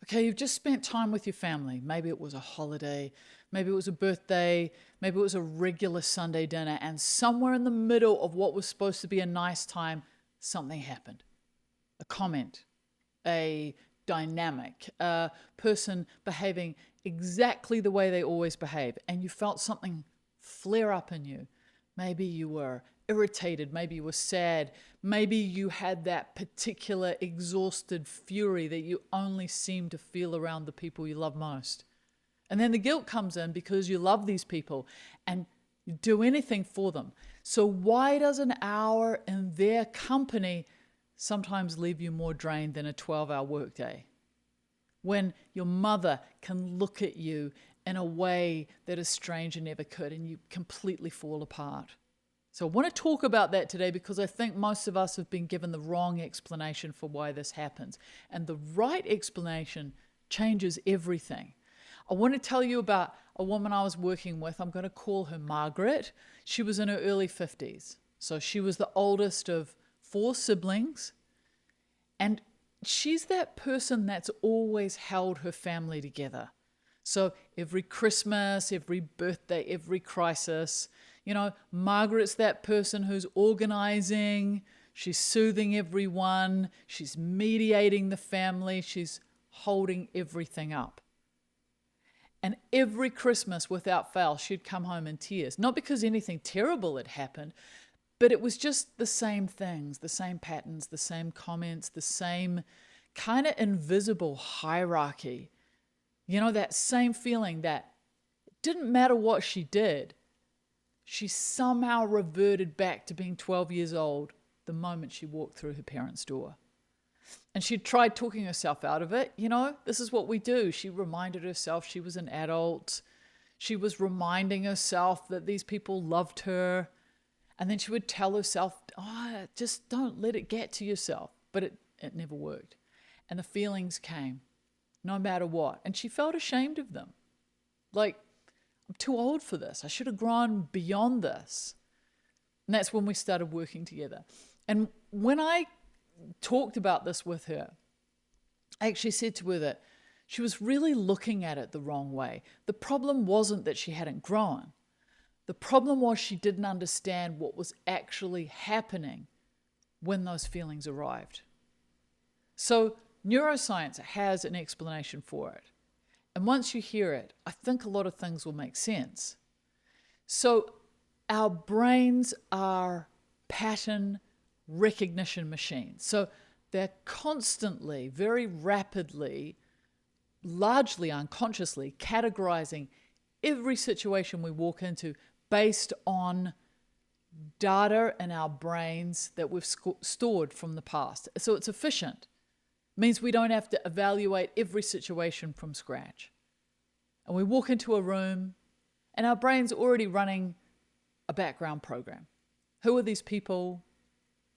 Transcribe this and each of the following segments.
Okay, you've just spent time with your family. Maybe it was a holiday, maybe it was a birthday, maybe it was a regular Sunday dinner, and somewhere in the middle of what was supposed to be a nice time, something happened. A comment, a dynamic, a person behaving exactly the way they always behave, and you felt something flare up in you. Maybe you were irritated, maybe you were sad, maybe you had that particular exhausted fury that you only seem to feel around the people you love most. And then the guilt comes in because you love these people and you do anything for them. So why does an hour in their company sometimes leave you more drained than a 12-hour workday? When your mother can look at you in a way that a stranger never could and you completely fall apart. So I want to talk about that today because I think most of us have been given the wrong explanation for why this happens. And the right explanation changes everything. I want to tell you about a woman I was working with. I'm going to call her Margaret. She was in her early 50s. So she was the oldest of 4 siblings. And she's that person that's always held her family together. So every Christmas, every birthday, every crisis, Margaret's that person who's organizing, she's soothing everyone, she's mediating the family, she's holding everything up. And every Christmas, without fail, she'd come home in tears. Not because anything terrible had happened, but it was just the same things, the same patterns, the same comments, the same kind of invisible hierarchy. That same feeling that it didn't matter what she did, she somehow reverted back to being 12 years old the moment she walked through her parents' door. And she tried talking herself out of it. This is what we do. She reminded herself she was an adult. She was reminding herself that these people loved her. And then she would tell herself, just don't let it get to yourself. But it never worked. And the feelings came, no matter what. And she felt ashamed of them. Like, I'm too old for this. I should have grown beyond this. And that's when we started working together. And when I talked about this with her, I actually said to her that she was really looking at it the wrong way. The problem wasn't that she hadn't grown. The problem was she didn't understand what was actually happening when those feelings arrived. So neuroscience has an explanation for it. And once you hear it, I think a lot of things will make sense. So our brains are pattern recognition machines. So they're constantly, very rapidly, largely unconsciously categorizing every situation we walk into based on data in our brains that we've stored from the past. So it's efficient. It means we don't have to evaluate every situation from scratch. And we walk into a room and our brain's already running a background program. Who are these people?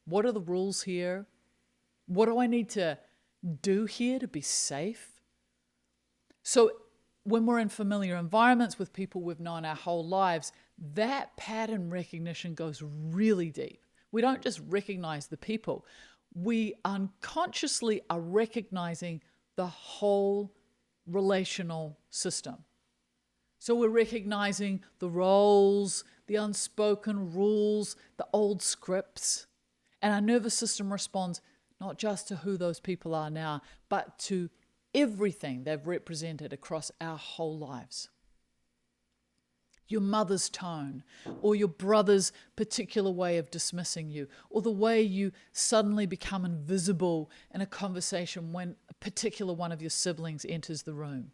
What are the rules here? What do I need to do here to be safe? So when we're in familiar environments with people we've known our whole lives, that pattern recognition goes really deep. We don't just recognize the people. We unconsciously are recognizing the whole relational system. So we're recognizing the roles, the unspoken rules, the old scripts. And our nervous system responds not just to who those people are now, but to everything they've represented across our whole lives. Your mother's tone, or your brother's particular way of dismissing you, or the way you suddenly become invisible in a conversation when a particular one of your siblings enters the room.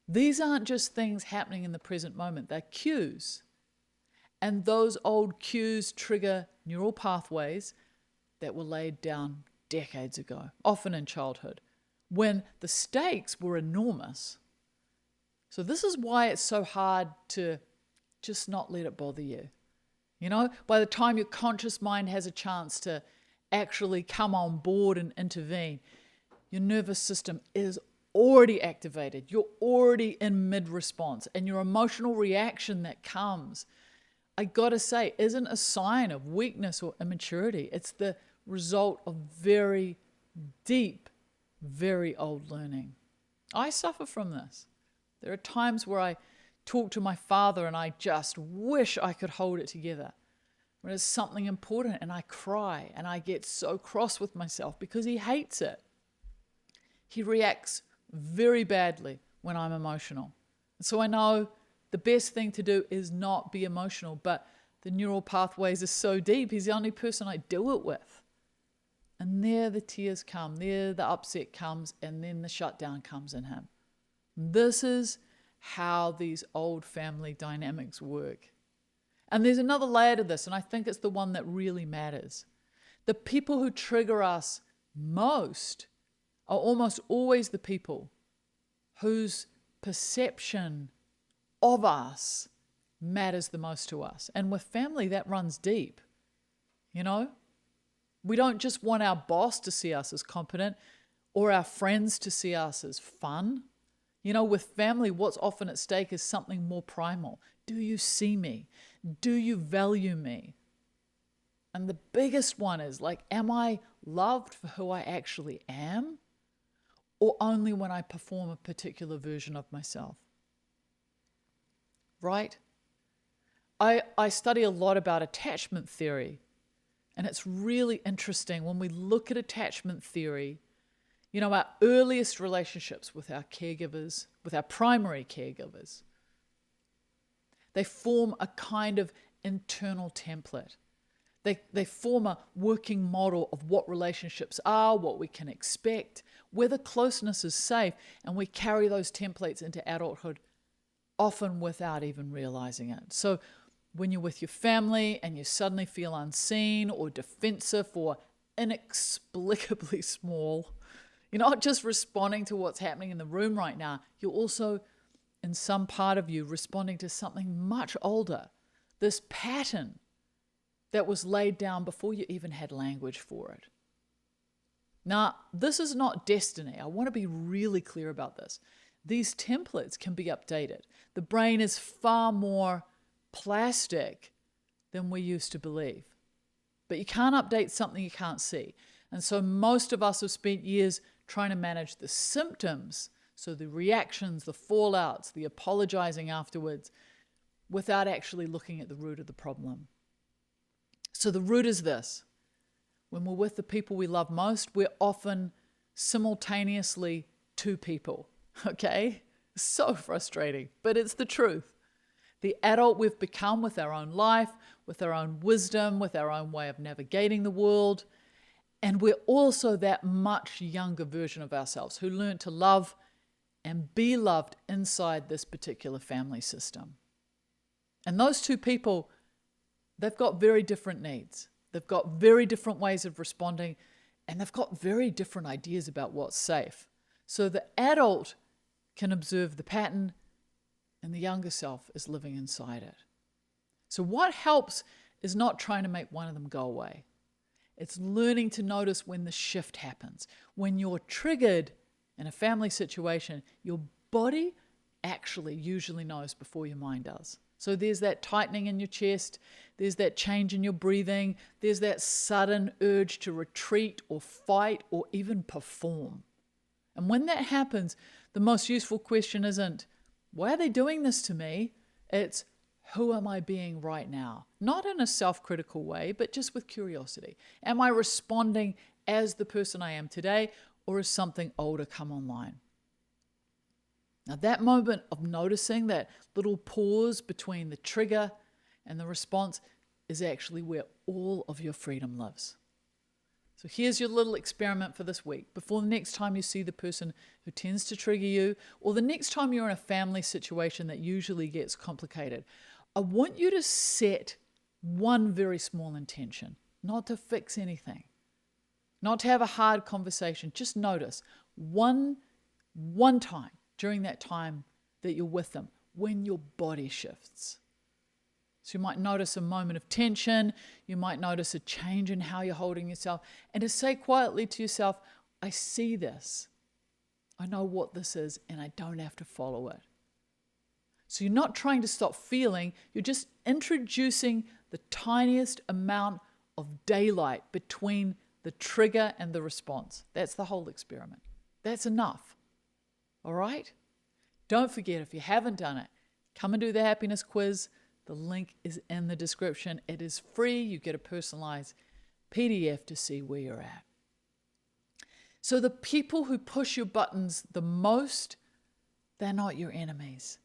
These aren't just things happening in the present moment, they're cues. And those old cues trigger neural pathways that were laid down decades ago, often in childhood, when the stakes were enormous. So this is why it's so hard to just not let it bother you. By the time your conscious mind has a chance to actually come on board and intervene, your nervous system is already activated. You're already in mid-response, and your emotional reaction that comes, I gotta say, isn't a sign of weakness or immaturity. It's the result of very deep very old learning. I suffer from this. There are times where I talk to my father and I just wish I could hold it together. When it's something important and I cry and I get so cross with myself because he hates it. He reacts very badly when I'm emotional. So I know the best thing to do is not be emotional, but the neural pathways are so deep, he's the only person I do it with. And there the tears come, there the upset comes, and then the shutdown comes in him. This is how these old family dynamics work. And there's another layer to this, and I think it's the one that really matters. The people who trigger us most are almost always the people whose perception of us matters the most to us. And with family, that runs deep. You know, we don't just want our boss to see us as competent or our friends to see us as fun. You know, with family, what's often at stake is something more primal. Do you see me? Do you value me? And the biggest one is like, am I loved for who I actually am? Or only when I perform a particular version of myself? Right? I study a lot about attachment theory. And it's really interesting when we look at attachment theory, you know, our earliest relationships with our caregivers, with our primary caregivers, they form a kind of internal template. They form a working model of what relationships are, what we can expect, whether closeness is safe, and we carry those templates into adulthood, often without even realizing it. So when you're with your family and you suddenly feel unseen or defensive or inexplicably small, you're not just responding to what's happening in the room right now, you're also, in some part of you, responding to something much older. This pattern that was laid down before you even had language for it. Now, this is not destiny. I want to be really clear about this. These templates can be updated. The brain is far more plastic than we used to believe. But you can't update something you can't see. And so most of us have spent years trying to manage the symptoms, so the reactions, the fallouts, the apologizing afterwards, without actually looking at the root of the problem. So the root is this. When we're with the people we love most, we're often simultaneously two people, okay? So frustrating, but it's the truth. The adult we've become with our own life, with our own wisdom, with our own way of navigating the world, and we're also that much younger version of ourselves who learned to love and be loved inside this particular family system. And those two people, they've got very different needs. They've got very different ways of responding, and they've got very different ideas about what's safe. So the adult can observe the pattern, and the younger self is living inside it. So what helps is not trying to make one of them go away. It's learning to notice when the shift happens. When you're triggered in a family situation, your body actually usually knows before your mind does. So there's that tightening in your chest, there's that change in your breathing, there's that sudden urge to retreat or fight or even perform. And when that happens, the most useful question isn't, why are they doing this to me? It's, who am I being right now? Not in a self-critical way, but just with curiosity. Am I responding as the person I am today, or has something older come online? Now, that moment of noticing, that little pause between the trigger and the response, is actually where all of your freedom lives. So here's your little experiment for this week. Before the next time you see the person who tends to trigger you, or the next time you're in a family situation that usually gets complicated, I want you to set one very small intention, not to fix anything, not to have a hard conversation. Just notice one time during that time that you're with them, when your body shifts. So you might notice a moment of tension, you might notice a change in how you're holding yourself, and to say quietly to yourself, I see this, I know what this is, and I don't have to follow it. So you're not trying to stop feeling, you're just introducing the tiniest amount of daylight between the trigger and the response. That's the whole experiment. That's enough. All right? Don't forget, if you haven't done it, come and do the happiness quiz. The link is in the description. It is free. You get a personalized PDF to see where you're at. So the people who push your buttons the most, they're not your enemies.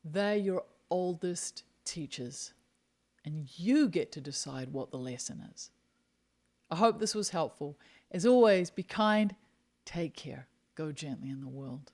They're your oldest teachers. And you get to decide what the lesson is. I hope this was helpful. As always, be kind, take care, go gently in the world.